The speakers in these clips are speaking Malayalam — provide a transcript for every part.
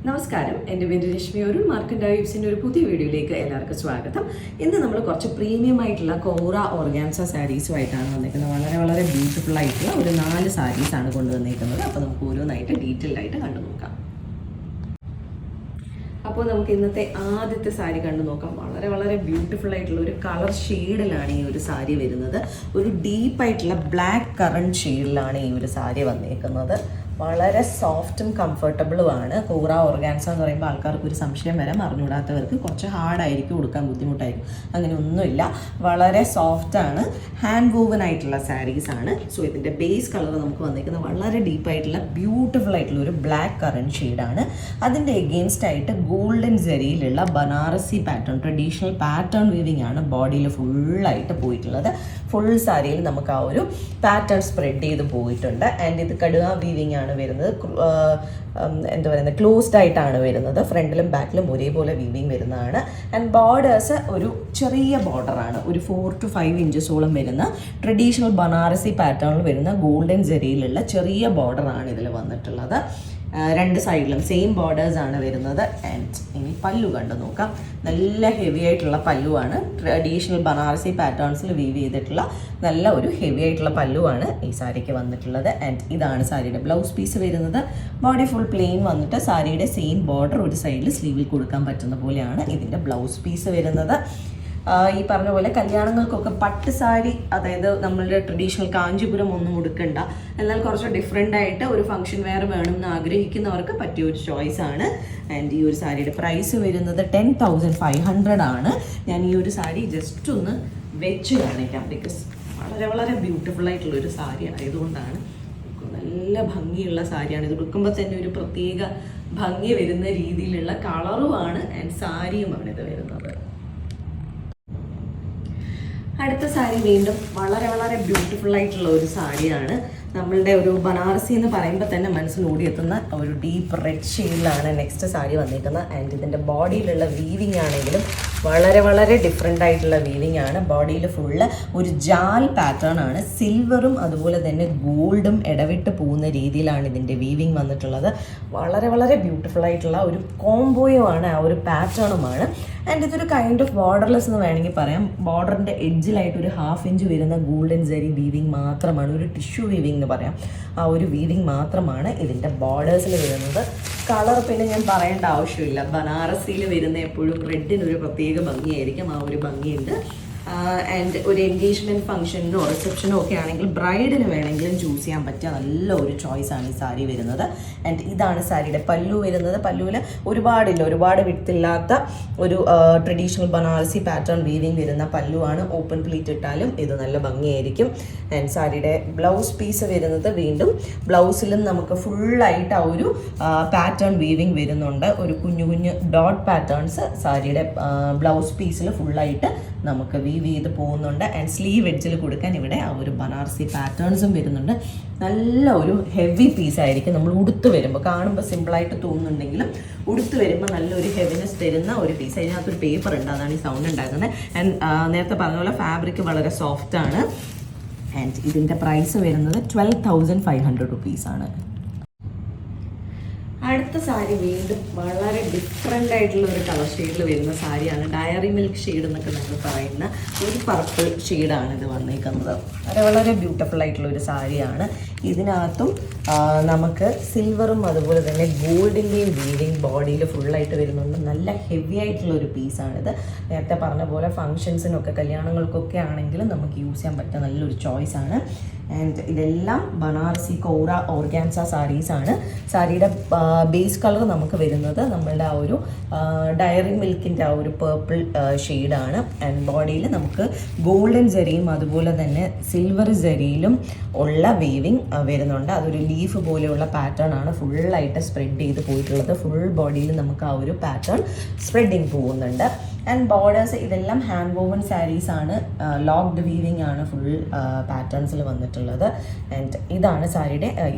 നമസ്കാരം, എൻ്റെ പേര് രശ്മി അരുൺ. മാർക്കൻഡ വീവ്സിൻ്റെ ഒരു പുതിയ വീഡിയോയിലേക്ക് എല്ലാവർക്കും സ്വാഗതം. ഇന്ന് നമ്മൾ കുറച്ച് പ്രീമിയം ആയിട്ടുള്ള കോറ ഓർഗാൻസ സാരീസുമായിട്ടാണ് വന്നിരിക്കുന്നത്. വളരെ വളരെ ബ്യൂട്ടിഫുൾ ആയിട്ടുള്ള ഒരു 4 സാരീസാണ് കൊണ്ടുവന്നിരിക്കുന്നത്. അപ്പോൾ നമുക്ക് ഓരോന്നായിട്ട് ഡീറ്റെയിൽഡ് ആയിട്ട് കണ്ടു നോക്കാം. അപ്പോൾ നമുക്ക് ഇന്നത്തെ ആദ്യത്തെ സാരി കണ്ടു നോക്കാം. വളരെ വളരെ ബ്യൂട്ടിഫുൾ ആയിട്ടുള്ള ഒരു കളർ ഷെയ്ഡിലാണ് ഈ ഒരു സാരി വരുന്നത്. ഒരു ഡീപ്പായിട്ടുള്ള ബ്ലാക്ക് കറണ്ട് ഷെയ്ഡിലാണ് ഈ ഒരു സാരി വന്നിരിക്കുന്നത്. വളരെ സോഫ്റ്റും കംഫർട്ടബിളുമാണ്. കോറ ഓർഗാൻസ എന്ന് പറയുമ്പോൾ ആൾക്കാർക്ക് ഒരു സംശയം വരാം, അറിഞ്ഞുകൂടാത്തവർക്ക് കുറച്ച് ഹാർഡായിരിക്കും, കൊടുക്കാൻ ബുദ്ധിമുട്ടായിരിക്കും. അങ്ങനെ ഒന്നുമില്ല, വളരെ സോഫ്റ്റാണ്. ഹാൻഡ് വൂവൻ ആയിട്ടുള്ള സാരീസാണ്. സോ ഇതിൻ്റെ ബേസ് കളർ നമുക്ക് വന്നിരിക്കുന്നത് വളരെ ഡീപ്പായിട്ടുള്ള ബ്യൂട്ടിഫുൾ ആയിട്ടുള്ള ഒരു ബ്ലാക്ക് കറണ്ട് ഷെയ്ഡാണ്. അതിൻ്റെ എഗെയിൻസ്റ്റ് ആയിട്ട് ഗോൾഡൻ ജെറിയിലുള്ള Banarasi pattern, traditional pattern weaving ആണ് ബോഡിയിൽ ഫുള്ളായിട്ട് പോയിട്ടുള്ളത്. ഫുൾ സാരിയിൽ നമുക്ക് ആ ഒരു പാറ്റേൺ സ്പ്രെഡ് ചെയ്ത് പോയിട്ടുണ്ട്. ആൻഡ് ഇത് കടുവ വീവിംഗ് ആണ് വരുന്നത്. എന്താ പറയുന്നത്, ക്ലോസ്ഡ് ആയിട്ടാണ് വരുന്നത്. ഫ്രണ്ടിലും ബാക്കിലും ഒരേപോലെ വീവിങ് വരുന്നതാണ്. ആൻഡ് ബോർഡേഴ്സ് ഒരു ചെറിയ ബോർഡറാണ്, ഒരു 4 to 5 ഇഞ്ചസോളം വരുന്ന ട്രഡീഷണൽ ബനാറസി പാറ്റേണിൽ വരുന്ന ഗോൾഡൻ ജെറിയിലുള്ള ചെറിയ ബോർഡറാണ് ഇതിൽ വന്നിട്ടുള്ളത്. 2 സൈഡിലും സെയിം ബോർഡേഴ്സ് ആണ് വരുന്നത്. ആൻഡ് ഇനി പല്ലു കണ്ടു നോക്കാം. നല്ല ഹെവി ആയിട്ടുള്ള പല്ലുവാണ്. ട്രഡീഷണൽ ബനാറസി പാറ്റേൺസിൽ വീവ് ചെയ്തിട്ടുള്ള നല്ല ഒരു ഹെവി ആയിട്ടുള്ള പല്ലുവാണ് ഈ സാരിക്ക് വന്നിട്ടുള്ളത്. ആൻഡ് ഇതാണ് സാരിയുടെ ബ്ലൗസ് പീസ് വരുന്നത്. ബോഡി ഫുൾ പ്ലെയിൻ വന്നിട്ട് സാരിയുടെ സെയിം ബോർഡർ ഒരു സൈഡിൽ സ്ലീവിൽ കൊടുക്കാൻ പറ്റുന്ന പോലെയാണ് ഇതിൻ്റെ ബ്ലൗസ് പീസ് വരുന്നത്. ഈ പറഞ്ഞ പോലെ കല്യാണങ്ങൾക്കൊക്കെ പട്ട് സാരി, അതായത് നമ്മളുടെ ട്രഡീഷണൽ കാഞ്ചീപുരം ഒന്നും ഉടുക്കണ്ട, എന്നാൽ കുറച്ച് ഡിഫറെൻ്റ് ആയിട്ട് ഒരു ഫംഗ്ഷൻ വെയർ വേണമെന്ന് ആഗ്രഹിക്കുന്നവർക്ക് പറ്റിയ ഒരു ചോയ്സാണ്. ആൻഡ് ഈ ഒരു സാരിയുടെ പ്രൈസ് വരുന്നത് 10,500 ആണ്. ഞാൻ ഈ ഒരു സാരി ജസ്റ്റ് ഒന്ന് വെച്ച് കാണിക്കാം, ബിക്കോസ് വളരെ വളരെ ബ്യൂട്ടിഫുൾ ആയിട്ടുള്ളൊരു സാരി ആയതുകൊണ്ടാണ്. നല്ല ഭംഗിയുള്ള സാരിയാണ്. ഇത് ഉടുക്കുമ്പോൾ തന്നെ ഒരു പ്രത്യേക ഭംഗി വരുന്ന രീതിയിലുള്ള കളറുമാണ് ആൻഡ് സാരിയുമാണ് ഇത് വരുന്നത്. അടുത്ത സാരി വീണ്ടും വളരെ വളരെ ബ്യൂട്ടിഫുൾ ആയിട്ടുള്ള ഒരു സാരിയാണ്. നമ്മളുടെ ഒരു ബനാറസി എന്ന് പറയുമ്പോൾ തന്നെ മനസ്സിൽ ഓടിയെത്തുന്ന ഒരു ഡീപ്പ് റെഡ് ഷെയ്ഡിലാണ് നെക്സ്റ്റ് സാരി വന്നിരിക്കുന്നത്. ആൻഡ് ഇതിൻ്റെ ബോഡിയിലുള്ള വീവിങ് ആണെങ്കിലും വളരെ വളരെ ഡിഫറെൻ്റ് ആയിട്ടുള്ള വീവിങ് ആണ്. ബോഡിയിൽ ഫുള്ള് ഒരു ജാൽ പാറ്റേൺ ആണ്. സിൽവറും അതുപോലെ തന്നെ ഗോൾഡും ഇടവിട്ട് പോകുന്ന രീതിയിലാണ് ഇതിൻ്റെ വീവിങ് വന്നിട്ടുള്ളത്. വളരെ വളരെ ബ്യൂട്ടിഫുൾ ആയിട്ടുള്ള ഒരു കോംബോയുമാണ്, ആ ഒരു പാറ്റേണുമാണ്. ആൻഡ് ഇതൊരു കൈൻഡ് ഓഫ് ബോർഡർലെസ് എന്ന് വേണമെങ്കിൽ പറയാം. ബോർഡറിൻ്റെ എഡ്ജിലായിട്ട് ഒരു 1/2 ഇഞ്ച് വരുന്ന ഗോൾഡൻ ജെറി വീവിങ് മാത്രമാണ്, ഒരു ടിഷ്യൂ വീവിങ് എന്ന് പറയാം. ആ ഒരു വീവിങ് മാത്രമാണ് ഇതിൻ്റെ ബോർഡേഴ്സിൽ വരുന്നത്. കളർ പിന്നെ ഞാൻ പറയേണ്ട ആവശ്യമില്ല. ബനാറസിയിൽ വരുന്ന എപ്പോഴും റെഡിനൊരു പ്രത്യേക ഭംഗിയായിരിക്കും. ആ ഒരു ഭംഗിയുണ്ട്. ആൻഡ് ഒരു എൻഗേജ്മെൻറ്റ് ഫംഗ്ഷനോ റിസപ്ഷനോ ഒക്കെ ആണെങ്കിൽ ബ്രൈഡിന് വേണമെങ്കിലും ചൂസ് ചെയ്യാൻ പറ്റിയ നല്ല ഒരു ചോയ്സാണ് ഈ സാരി വരുന്നത്. ആൻഡ് ഇതാണ് സാരിയുടെ പല്ലു വരുന്നത്. പല്ലുവിൽ ഒരുപാട് വിട്ടില്ലാത്ത ഒരു ട്രഡീഷണൽ ബനാറസി പാറ്റേൺ വീവിങ് വരുന്ന പല്ലുവാണ്. ഓപ്പൺ പ്ലീറ്റ് ഇട്ടാലും ഇത് നല്ല ഭംഗിയായിരിക്കും. ആൻഡ് സാരിയുടെ ബ്ലൗസ് പീസ് വരുന്നത് വീണ്ടും ബ്ലൗസിലും നമുക്ക് ഫുള്ളായിട്ട് ആ ഒരു പാറ്റേൺ വീവിങ് വരുന്നുണ്ട്. ഒരു കുഞ്ഞു കുഞ്ഞു ഡോട്ട് പാറ്റേൺസ് സാരിയുടെ ബ്ലൗസ് പീസിൽ ഫുള്ളായിട്ട് നമുക്ക് വീവ് ചെയ്ത് പോകുന്നുണ്ട്. ആൻഡ് സ്ലീവ് എഡ്ജിൽ കൊടുക്കാൻ ഇവിടെ ആ ഒരു ബനാറസി പാറ്റേൺസും വരുന്നുണ്ട്. നല്ല ഒരു ഹെവി പീസായിരിക്കും. നമ്മൾ ഉടുത്ത് വരുമ്പോൾ കാണുമ്പോൾ സിമ്പിളായിട്ട് തോന്നുന്നുണ്ടെങ്കിലും ഉടുത്ത് വരുമ്പോൾ നല്ലൊരു ഹെവിനെസ് തരുന്ന ഒരു പീസ്. അതിനകത്തൊരു പേപ്പർ ഉണ്ട്, അതാണ് ഈ സൗണ്ട് ഉണ്ടാക്കുന്നത്. ആൻഡ് നേരത്തെ പറഞ്ഞ പോലെ ഫാബ്രിക് വളരെ സോഫ്റ്റാണ്. ആൻഡ് ഇതിൻ്റെ പ്രൈസ് വരുന്നത് 12,500 റുപ്പീസാണ്. അടുത്ത സാരി വീണ്ടും വളരെ ഡിഫറെൻ്റ് ആയിട്ടുള്ള ഒരു കളർ ഷെയ്ഡിൽ വരുന്ന സാരിയാണ്. ഡയറി മിൽക്ക് ഷെയ്ഡ് എന്നൊക്കെ നമ്മൾ പറയുന്ന ഒരു പർപ്പിൾ ഷെയ്ഡാണ് ഇത് വന്നിരിക്കുന്നത്. വളരെ വളരെ ബ്യൂട്ടിഫുൾ ആയിട്ടുള്ള ഒരു സാരിയാണ്. ഇതിനകത്തും നമുക്ക് സിൽവറും അതുപോലെ തന്നെ ഗോൾഡിൻ്റെയും വീവിങ് ബോഡിയിൽ ഫുള്ളായിട്ട് വരുന്നുണ്ട്. നല്ല ഹെവി ആയിട്ടുള്ള ഒരു പീസാണിത്. നേരത്തെ പറഞ്ഞ പോലെ ഫങ്ഷൻസിനൊക്കെ കല്യാണങ്ങൾക്കൊക്കെ ആണെങ്കിലും നമുക്ക് യൂസ് ചെയ്യാൻ പറ്റുന്ന നല്ലൊരു ചോയ്സാണ്. ആൻഡ് ഇതെല്ലാം ബനാറസി കോറ ഓർഗാൻസ സാരീസാണ്. സാരിയുടെ ബേസ് കളർ നമുക്ക് വരുന്നത് നമ്മളുടെ ആ ഒരു ഡയറി മിൽക്കിൻ്റെ ആ ഒരു പേർപ്പിൾ ഷെയ്ഡാണ്. ആൻഡ് ബോഡിയിൽ നമുക്ക് ഗോൾഡൻ ജെറിയും അതുപോലെ തന്നെ സിൽവർ ജെറിയിലും ഉള്ള വീവിങ് വരുന്നുണ്ട്. അതൊരു ലീഫ് പോലെയുള്ള പാറ്റേൺ ആണ് ഫുള്ളായിട്ട് സ്പ്രെഡ് ചെയ്ത് പോയിട്ടുള്ളത്. ഫുൾ ബോഡിയിൽ നമുക്ക് ആ ഒരു പാറ്റേൺ സ്പ്രെഡിങ് പോകുന്നുണ്ട്. ആൻഡ് ബോർഡേഴ്സ് ഇതെല്ലാം ഹാൻഡ് വോവൻ സാരീസ് ആണ്, ലോക്ക്ഡ് വീവിങ് ആണ് ഫുൾ പാറ്റേൺസിൽ വന്നിട്ടുള്ളത്. ആൻഡ് ഇതാണ് സാരിയുടെ,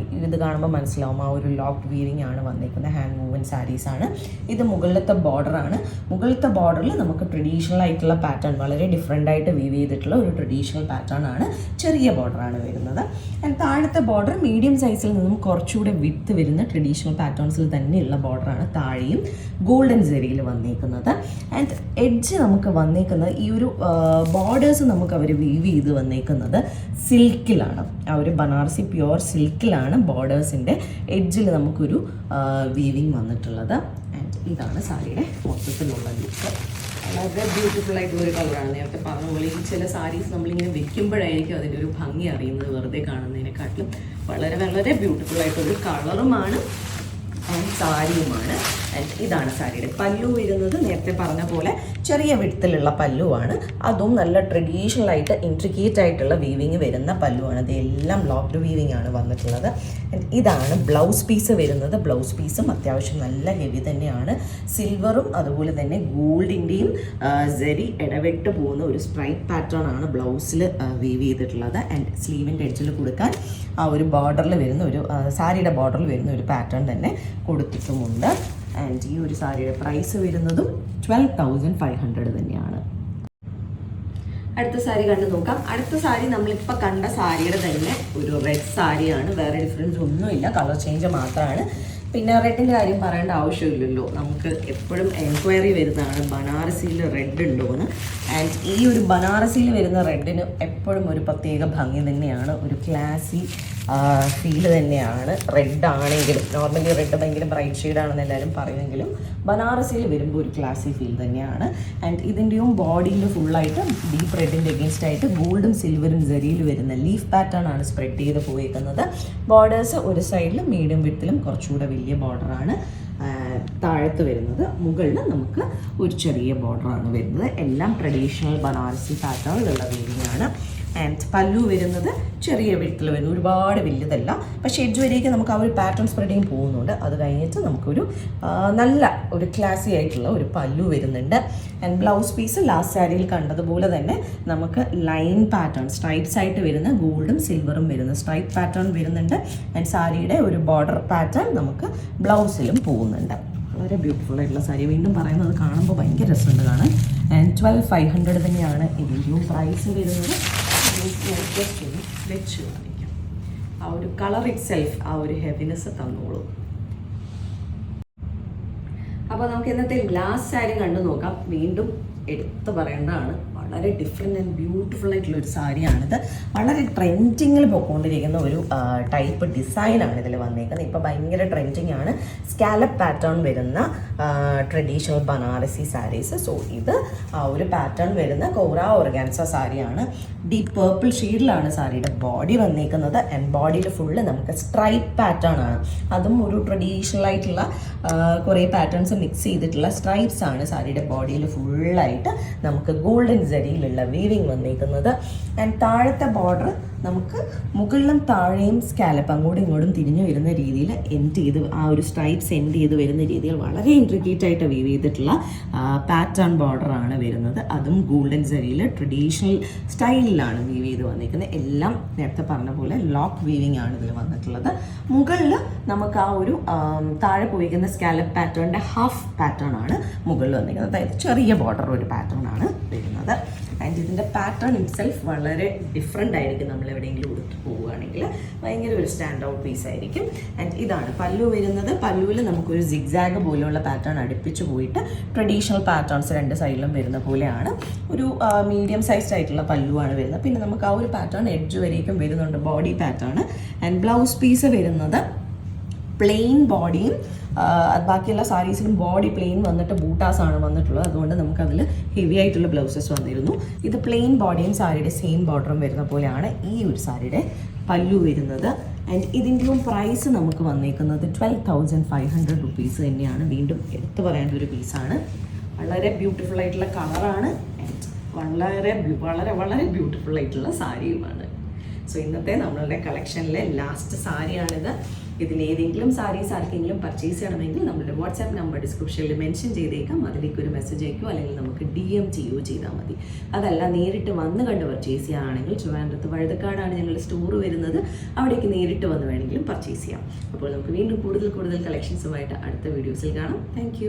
ഇത് കാണുമ്പോൾ മനസ്സിലാവും ആ ഒരു ലോക്ക്ഡ് വീവിങ് ആണ് വന്നിരിക്കുന്നത്. ഹാൻഡ് വോവൻ സാരീസ് ആണ്. ഇത് മുകളിലത്തെ ബോർഡറാണ്. മുകളിലത്തെ ബോർഡറിൽ നമുക്ക് ട്രഡീഷണൽ ആയിട്ടുള്ള പാറ്റേൺ, വളരെ ഡിഫറെൻ്റ് ആയിട്ട് വീവ് ചെയ്തിട്ടുള്ള ഒരു ട്രഡീഷണൽ പാറ്റേൺ ആണ്. ചെറിയ ബോർഡറാണ് വരുന്നത്. ആൻഡ് താഴത്തെ ബോർഡർ മീഡിയം സൈസിൽ നിന്നും കുറച്ചുകൂടെ വിത്ത് വരുന്ന ട്രഡീഷണൽ പാറ്റേൺസിൽ തന്നെയുള്ള ബോർഡറാണ്. താഴെയും ഗോൾഡൻ സെറിയിൽ വന്നേക്കുന്നത്. ആൻഡ് എഡ്ജ് നമുക്ക് വന്നേക്കുന്നത് ഈ ഒരു ബോർഡേഴ്സ് നമുക്ക് അവർ വീവ് ചെയ്ത് വന്നേക്കുന്നത് സിൽക്കിലാണ്. ആ ഒരു ബനാറസി പ്യുവർ സിൽക്കിലാണ് ബോർഡേഴ്സിൻ്റെ എഡ്ജിൽ നമുക്കൊരു വീവിങ് വന്നിട്ടുള്ളത്. ആൻഡ് ഇതാണ് സാരിയുടെ മൊത്തത്തിലുള്ള ലുക്ക്. വളരെ ബ്യൂട്ടിഫുൾ ആയിട്ടുള്ള ഒരു കളറാണ്. നേരത്തെ പറഞ്ഞ പോലെ ഈ ചില സാരീസ് നമ്മളിങ്ങനെ വെക്കുമ്പോഴായിരിക്കും അതിൻ്റെ ഒരു ഭംഗി അറിയുന്നത്, വെറുതെ കാണുന്നതിനെക്കാട്ടിലും വളരെ വളരെ ബ്യൂട്ടിഫുൾ ആയിട്ടൊരു കളറുമാണ് ആൻഡ് സാരിയുമാണ്. ആൻഡ് ഇതാണ് സാരിയുടെ പല്ലു വരുന്നത്. നേരത്തെ പറഞ്ഞ പോലെ ചെറിയ വിടത്തിലുള്ള പല്ലുവാണ്. അതും നല്ല ട്രഡീഷണൽ ആയിട്ട് ഇൻട്രിക്കേറ്റ് ആയിട്ടുള്ള വീവിങ് വരുന്ന പല്ലുവാണ്. ഇതെല്ലാം ലോക്ക്ഡ് വീവിങ് ആണ് വന്നിട്ടുള്ളത്. ആൻഡ് ഇതാണ് ബ്ലൗസ് പീസ് വരുന്നത്. ബ്ലൗസ് പീസും അത്യാവശ്യം നല്ല ഹെവി തന്നെയാണ്. സിൽവറും അതുപോലെ തന്നെ ഗോൾഡിൻ്റെയും സെറി ഇടവിട്ട് പോകുന്ന ഒരു സ്ട്രൈപ്പ് പാറ്റേൺ ആണ് ബ്ലൗസിൽ വീവ് ചെയ്തിട്ടുള്ളത്. ആൻഡ് സ്ലീവിൻ്റെ എഡ്ജിൽ കൊടുക്കാൻ ആ ഒരു ബോർഡറിൽ വരുന്ന ഒരു സാരിയുടെ ബോർഡറിൽ വരുന്ന ഒരു പാറ്റേൺ തന്നെ കൊടുത്തിട്ടുമുണ്ട്. ആൻഡ് ഈ ഒരു സാരിയുടെ പ്രൈസ് വരുന്നതും 12,500 തന്നെയാണ്. അടുത്ത സാരി കണ്ടു നോക്കാം. അടുത്ത സാരി നമ്മളിപ്പോൾ കണ്ട സാരിയുടെ തന്നെ ഒരു റെഡ് സാരിയാണ്. വേറെ ഡിഫറൻസ് ഒന്നുമില്ല, കളർ ചേഞ്ച് മാത്രമാണ്. പിന്നെ റെഡിൻ്റെ കാര്യം പറയേണ്ട ആവശ്യമില്ലല്ലോ, നമുക്ക് എപ്പോഴും എൻക്വയറി വരുന്നതാണ് ബനാറസിയിൽ റെഡ് ഉണ്ടോ എന്ന്. ആൻഡ് ഈ ഒരു ബനാറസിയിൽ വരുന്ന റെഡിന് എപ്പോഴും ഒരു പ്രത്യേക ഭംഗി തന്നെയാണ്, ഒരു ക്ലാസി ഫീല് തന്നെയാണ്. റെഡ് ആണെങ്കിലും നോർമലി റെഡ് ഭയങ്കര ബ്രൈറ്റ് ഷെയ്ഡാണെന്ന് എല്ലാവരും പറയുമെങ്കിലും ബനാറസിയിൽ വരുമ്പോൾ ഒരു ക്ലാസി ഫീൽ തന്നെയാണ്. ആൻഡ് ഇതിൻ്റെയും ബോഡിയിൽ ഫുള്ളായിട്ട് ഡീപ്പ് റെഡിൻ്റെ എഗെയിൻസ്റ്റ് ആയിട്ട് ഗോൾഡും സിൽവറും സെറിയിൽ വരുന്ന ലീഫ് പാറ്റേൺ ആണ് സ്പ്രെഡ് ചെയ്ത് പോയേക്കുന്നത്. ബോർഡേഴ്സ് ഒരു സൈഡിൽ മീഡിയം വിഡ്ത്തിലും കുറച്ചുകൂടെ വലിയ ബോർഡറാണ് താഴത്ത് വരുന്നത്. മുകളിൽ നമുക്ക് ഒരു ചെറിയ ബോർഡറാണ് വരുന്നത്. എല്ലാം ട്രഡീഷണൽ ബനാറസി പാറ്റേണിലുള്ള വീവിംഗ് ആണ്. ആൻഡ് പല്ലു വരുന്നത് ചെറിയ വിടത്തിൽ വരുന്നു, ഒരുപാട് വലിയതല്ല. പക്ഷേ എഡ്ജ് വരെയൊക്കെ നമുക്ക് ആ ഒരു പാറ്റേൺ സ്പ്രെഡിങ് പോകുന്നുണ്ട്. അത് കഴിഞ്ഞിട്ട് നമുക്കൊരു നല്ല ഒരു ക്ലാസി ആയിട്ടുള്ള ഒരു പല്ലു വരുന്നുണ്ട്. ആൻഡ് ബ്ലൗസ് പീസ് ലാസ്റ്റ് സാരിയിൽ കണ്ടതുപോലെ തന്നെ നമുക്ക് ലൈൻ പാറ്റേൺ സ്ട്രൈപ്സ് ആയിട്ട് വരുന്ന ഗോൾഡും സിൽവറും വരുന്ന സ്ട്രൈപ്പ് പാറ്റേൺ വരുന്നുണ്ട്. ആൻഡ് സാരിയുടെ ഒരു ബോർഡർ പാറ്റേൺ നമുക്ക് ബ്ലൗസിലും പോകുന്നുണ്ട്. വളരെ ബ്യൂട്ടിഫുൾ ആയിട്ടുള്ള സാരി. വീണ്ടും പറയുന്നത് കാണുമ്പോൾ ഭയങ്കര രസമുണ്ട് കാണാൻ. ആൻഡ് 12,500 തന്നെയാണ് ഇതിൻ്റെയും പ്രൈസ് വരുന്നത്. ജസ്റ്റ് ഒന്ന് വെച്ച് കാണിക്കാം. ആ ഒരു കളർ ഇറ്റ് സെൽഫ് ആ ഒരു ഹെവിനെസ് തന്നോളൂ. അപ്പോൾ നമുക്ക് ഇന്നത്തെ ലാസ്റ്റ് സാരി കണ്ടു നോക്കാം. വീണ്ടും എടുത്തു പറയേണ്ടതാണ്, വളരെ ഡിഫറെൻറ്റ് ആൻഡ് ബ്യൂട്ടിഫുൾ ആയിട്ടുള്ള ഒരു സാരിയാണിത്. വളരെ ട്രെൻഡിങ്ങിൽ പോയിക്കൊണ്ടിരിക്കുന്ന ഒരു ടൈപ്പ് ഡിസൈനാണ് ഇതിൽ വന്നേക്കുന്നത്. ഇപ്പോൾ ഭയങ്കര ട്രെൻഡിങ് ആണ് സ്കാലപ്പ് പാറ്റേൺ വരുന്ന ട്രഡീഷണൽ ബനാറസി സാരീസ്. സോ ഇത് ആ ഒരു പാറ്റേൺ വരുന്ന കോറ ഓർഗാൻസ സാരിയാണ്. ഡീപ്പ് പേർപ്പിൾ ഷെയ്ഡിലാണ് സാരിയുടെ ബോഡി വന്നേക്കുന്നത്. ആൻഡ് ബോഡിയിൽ ഫുള്ള് നമുക്ക് സ്ട്രൈപ്പ് പാറ്റേൺ ആണ്. അതും ഒരു ട്രഡീഷണൽ ആയിട്ടുള്ള കുറേ പാറ്റേൺസ് മിക്സ് ചെയ്തിട്ടുള്ള സ്ട്രൈപ്സ് ആണ് സാരിയുടെ ബോഡിയിൽ ഫുള്ളായിട്ട് നമുക്ക് ഗോൾഡൻ സെറിയിലുള്ള വീവിങ് വന്നേക്കുന്നത്. ആൻഡ് താഴത്തെ ബോർഡർ നമുക്ക് മുകളിലും താഴെയും സ്കാലപ്പ് അങ്ങോട്ടും ഇങ്ങോട്ടും തിരിഞ്ഞു വരുന്ന രീതിയിൽ എൻഡ് ചെയ്ത് ആ ഒരു സ്ട്രൈപ്സ് എൻഡ് ചെയ്ത് വരുന്ന രീതിയിൽ വളരെ ഇൻട്രിക്കേറ്റ് ആയിട്ട് വീവ് ചെയ്തിട്ടുള്ള പാറ്റേൺ ബോർഡറാണ് വരുന്നത്. അതും ഗോൾഡൻ സെറിയിൽ ട്രഡീഷണൽ സ്റ്റൈലിലാണ് വീവ് ചെയ്ത് വന്നിരിക്കുന്നത്. എല്ലാം നേരത്തെ പറഞ്ഞ പോലെ ലോക്ക് വീവിങ് ആണ് ഇതിൽ വന്നിട്ടുള്ളത്. മുകളിൽ നമുക്ക് ആ ഒരു താഴെ പോയിരിക്കുന്ന സ്കാലപ്പ് പാറ്റേണിൻ്റെ ഹാഫ് പാറ്റേൺ ആണ് മുകളിൽ വന്നിരിക്കുന്നത്. അതായത് ചെറിയ ബോർഡർ ഒരു പാറ്റേൺ ആണ് വരുന്നത്. ആൻഡ് ഇതിൻ്റെ പാറ്റേൺ ഇറ്റ്സെൽഫ് വളരെ ഡിഫറെൻ്റ് ആയിരിക്കും. നമ്മൾ എവിടെയെങ്കിലും ഉടുത്ത് പോവുകയാണെങ്കിൽ ഭയങ്കര ഒരു സ്റ്റാൻഡ് ഔട്ട് പീസ് ആയിരിക്കും. ആൻഡ് ഇതാണ് പല്ലു വരുന്നത്. പല്ലുവിൽ നമുക്കൊരു സിഗ്സാഗ് പോലെയുള്ള പാറ്റേൺ അടുപ്പിച്ച് പോയിട്ട് ട്രഡീഷണൽ പാറ്റേൺസ് രണ്ട് സൈഡിലും വരുന്ന പോലെയാണ്. ഒരു മീഡിയം സൈസ്ഡ് ആയിട്ടുള്ള പല്ലുവാണ് വരുന്നത്. പിന്നെ നമുക്ക് ആ ഒരു പാറ്റേൺ എഡ്ജ് വരേക്കും വരുന്നുണ്ട്, body pattern. And blouse piece വരുന്നത് പ്ലെയിൻ ബോഡിയും ബാക്കിയുള്ള സാരീസിലും ബോഡി പ്ലെയിൻ വന്നിട്ട് ബൂട്ടാസ് ആണ് വന്നിട്ടുള്ളത്. അതുകൊണ്ട് നമുക്കതിൽ ഹെവി ആയിട്ടുള്ള ബ്ലൗസസ് വന്നിരുന്നു. ഇത് പ്ലെയിൻ ബോഡിയും സാരിയുടെ സെയിം ബോർഡറും വരുന്ന പോലെയാണ് ഈ ഒരു സാരിയുടെ പല്ലു വരുന്നത്. ആൻഡ് ഇതിൻ്റെയും പ്രൈസ് നമുക്ക് വന്നേക്കുന്നത് 12,500 റുപ്പീസ് തന്നെയാണ്. വീണ്ടും എടുത്തു പറയേണ്ട ഒരു പീസാണ്. വളരെ ബ്യൂട്ടിഫുൾ ആയിട്ടുള്ള കളറാണ്. ആൻഡ് വളരെ വളരെ വളരെ ബ്യൂട്ടിഫുൾ ആയിട്ടുള്ള സാരിയുമാണ്. സോ ഇന്നത്തെ നമ്മളുടെ കളക്ഷനിലെ ലാസ്റ്റ് സാരിയാണിത്. ഇതിലേതെങ്കിലും സാരീസ് ആർക്കെങ്കിലും പർച്ചേസ് ചെയ്യണമെങ്കിൽ നമ്മുടെ വാട്സാപ്പ് നമ്പർ ഡിസ്ക്രിപ്ഷനിൽ മെൻഷൻ ചെയ്തേക്കാം. അതിലേക്ക് ഒരു മെസ്സേജ് അയക്കുകയോ അല്ലെങ്കിൽ നമുക്ക് DM ചെയ്യുകയോ ചെയ്താൽ മതി. അതല്ല നേരിട്ട് വന്ന് കണ്ട് പർച്ചേസ് ചെയ്യുകയാണെങ്കിൽ ട്രിവാൻഡ്രത്ത് വഴുതക്കാടാണ് ഞങ്ങളുടെ സ്റ്റോർ വരുന്നത്. അവിടേക്ക് നേരിട്ട് വന്ന് വേണമെങ്കിലും പർച്ചേസ് ചെയ്യാം. അപ്പോൾ നമുക്ക് വീണ്ടും കൂടുതൽ കളക്ഷൻസുമായിട്ട് അടുത്ത വീഡിയോസിൽ കാണാം. താങ്ക്